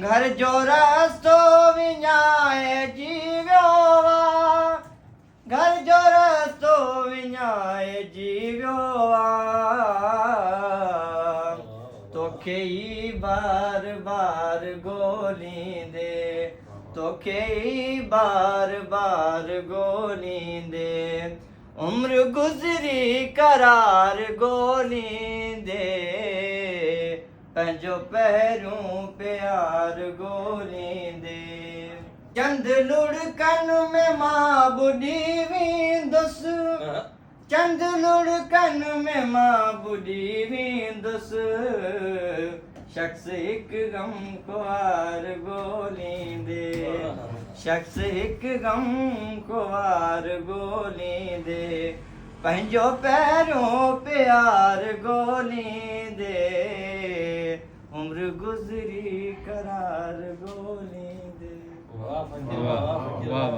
घर जो रस्तो विञाए जीवियो आ, घर जो रस्तो विञाए जीवियो आ, तोखे ई बार बार ॻोल्हींदे, तोखे ई बार बार ॻोल्हींदे, उम्र गुज़री करार ॻोल्हींदे, पंहिंजो पहिरियों प्यार ॻोल्हींदे। चंद लुड़कनि में मां ॿुॾी वेंदुसि, चंद लुड़कनि में मां ॿुॾी वेंदुसि, शख़्स हिकु गम ख़्वार ॻोल्हींदे, शख़्स हिकु गम ख़्वार ॻोल्हींदे, पंहिंजो पहिरियों प्यार ॻोल्हींदे, उम्र गुज़री करार ॻोल्हींदे। वाह वाह वाह।